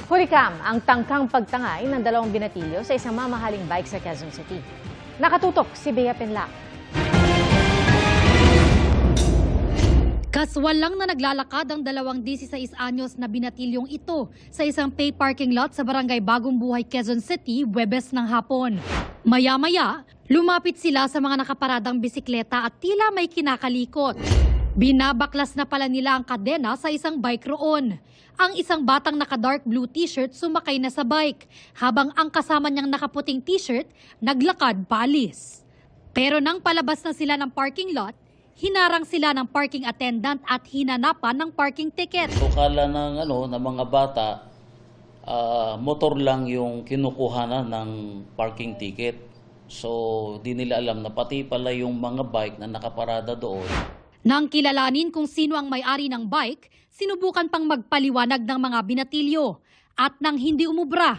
Hurikam ang tangkang pagtangay ng dalawang binatilyo sa isang mamahaling bike sa Quezon City. Nakatutok si Bea Pinlac. Kaswal lang na naglalakad ang dalawang 16 anyos na binatilyong ito sa isang pay parking lot sa barangay Bagong Buhay, Quezon City, Huwebes ng hapon. Maya-maya, lumapit sila sa mga nakaparadang bisikleta at tila may kinakalikot. Binabaklas na pala nila ang kadena sa isang bike roon. Ang isang batang naka-dark blue t-shirt sumakay na sa bike, habang ang kasama niyang nakaputing t-shirt naglakad paalis. Pero nang palabas na sila ng parking lot, hinarang sila ng parking attendant at hinanapan ng parking ticket. Akala ng mga bata, motor lang yung kinukuhanan ng parking ticket. So di nila alam na pati pala yung mga bike na nakaparada doon. Nang kilalanin kung sino ang may-ari ng bike, sinubukan pang magpaliwanag ng mga binatilyo. At nang hindi umubra,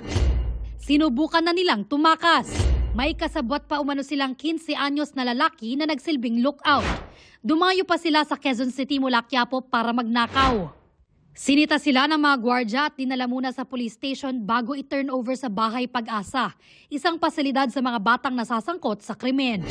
sinubukan na nilang tumakas. May kasabwat pa umano silang 15 anyos na lalaki na nagsilbing lookout. Dumayo pa sila sa Quezon City mula Quiapo para magnakaw. Sinita sila ng mga gwardya at dinala muna sa police station bago i-turn over sa Bahay Pag-asa, isang pasilidad sa mga batang nasasangkot sa krimen.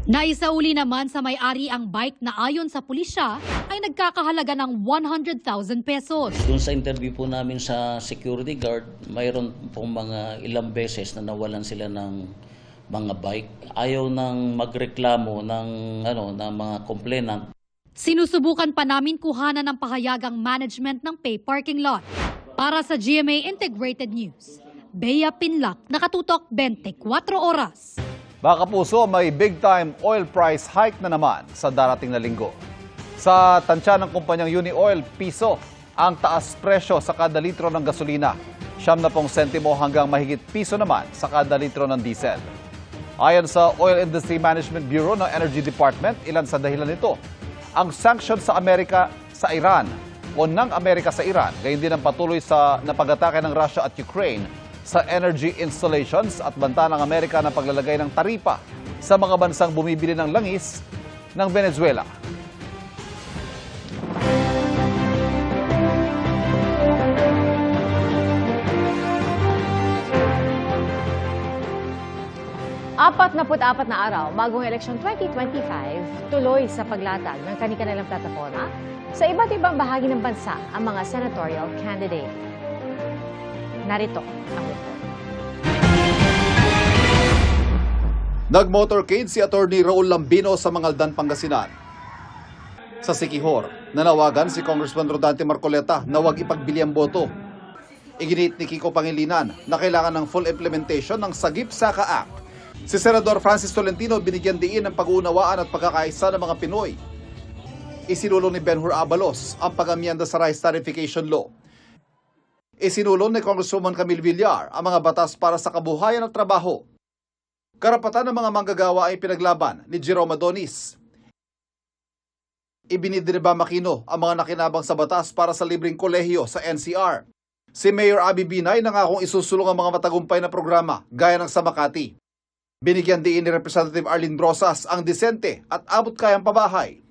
Naisauli naman sa may-ari ang bike na ayon sa pulisya ay nagkakahalaga ng 100,000 pesos. Doon sa interview po namin sa security guard, mayroon pong mga ilang beses na nawalan sila ng mga bike. Ayaw nang magreklamo ng mga complainant. Sinusubukan pa namin kuhanan ng pahayagang management ng pay parking lot. Para sa GMA Integrated News, Bea Pinlac, nakatutok 24 oras. Mga kapuso, may big-time oil price hike na naman sa darating na linggo. Sa tansya ng kumpanyang Unioil, piso ang taas presyo sa kada litro ng gasolina. 70 sentimo hanggang mahigit piso naman sa kada litro ng diesel. Ayon sa Oil Industry Management Bureau ng Energy Department, ilan sa dahilan nito ang sanction sa Amerika sa Iran o ng Amerika sa Iran, gayon din ang patuloy na pag-atake ng Russia at Ukraine sa energy installations at banta ng Amerika na paglalagay ng taripa sa mga bansang bumibili ng langis ng Venezuela. Apat na araw bagong eleksyon 2025, tuloy sa paglatag ng kani-kanilang plataforma sa iba't ibang bahagi ng bansa ang mga senatorial candidate. Narito ang report. Nag-motorcade si Atty. Raul Lambino sa Mangaldan, Pangasinan. Sa Siquijor, nanawagan si Congressman Rodante Marcoleta na huwag ipagbili ang boto. Iginit ni Kiko Pangilinan na kailangan ng full implementation ng Sagip Saka Act. Si Senador Francis Tolentino binigyan diin ng pag-uunawaan at pagkakaisa ng mga Pinoy. Isinulong ni Benhur Abalos ang pag-amyenda sa rice tariffication law. Isinulong ni Congresswoman Camille Villar ang mga batas para sa kabuhayan at trabaho. Karapatan ng mga manggagawa ay pinaglaban ni Jerome Adonis. Ibinidiriba Makino ang mga nakinabang sa batas para sa libreng kolehiyo sa NCR. Si Mayor Abby Binay nangakong isusulong ang mga matagumpay na programa gaya ng sa Makati. Binigyan diin ni Representative Arlene Brosas ang disente at abot kayang pabahay.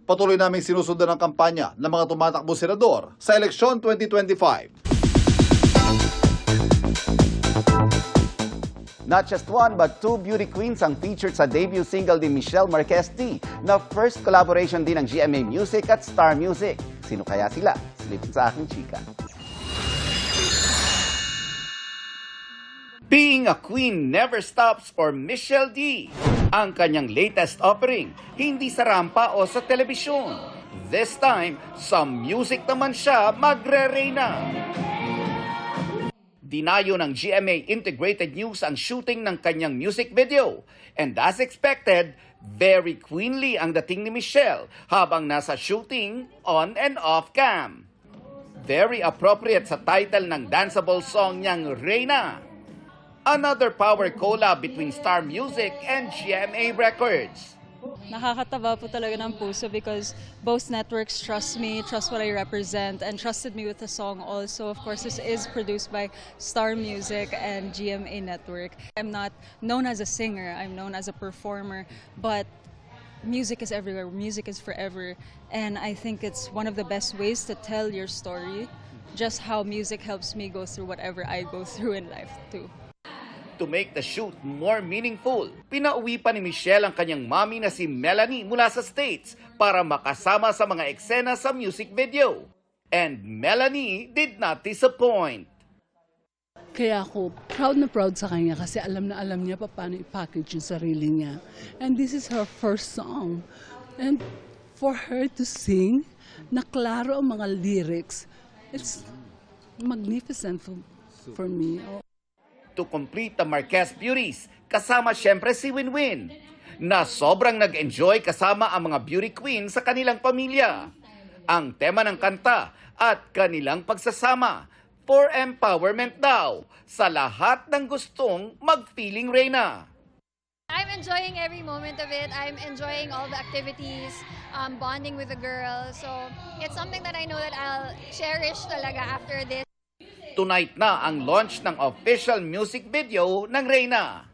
Patuloy naming sinusundan ang kampanya ng mga tumatakbo senador sa eleksyon 2025. Not just one but two beauty queens ang featured sa debut single ni Michelle Marquez T na first collaboration din ng GMA Music at Star Music. Sino kaya sila? Silipin sa aking chika. Being a queen never stops for Michelle D. Ang kanyang latest offering, hindi sa rampa o sa telebisyon. This time, sa music naman siya magre-reyna. Dinayo ng GMA Integrated News ang shooting ng kanyang music video. And as expected, very queenly ang dating ni Michelle habang nasa shooting on and off cam. Very appropriate sa title ng danceable song niyang Reyna. Another power collab between Star Music and GMA Records. Nakakataba po talaga ng puso because both networks trust me, trust what I represent, and trusted me with the song also. Of course, this is produced by Star Music and GMA Network. I'm not known as a singer, I'm known as a performer, but music is everywhere, music is forever, and I think it's one of the best ways to tell your story just how music helps me go through whatever I go through in life too. To make the shoot more meaningful, pinauwi pa ni Michelle ang kanyang mommy na si Melanie mula sa States para makasama sa mga eksena sa music video. And Melanie did not disappoint. Kaya ako proud na proud sa kanya kasi alam na alam niya paano i-package yung sarili niya. And this is her first song. And for her to sing, na klaro ang mga lyrics, it's magnificent for me. To complete the Marquez Beauties, kasama siyempre si Winwin, na sobrang nag-enjoy kasama ang mga beauty queen sa kanilang pamilya. Ang tema ng kanta at kanilang pagsasama for empowerment daw sa lahat ng gustong mag-feeling Reyna. I'm enjoying every moment of it. I'm enjoying all the activities, bonding with the girls. So it's something that I know that I'll cherish talaga after this. Tonight na ang launch ng official music video ng Reyna.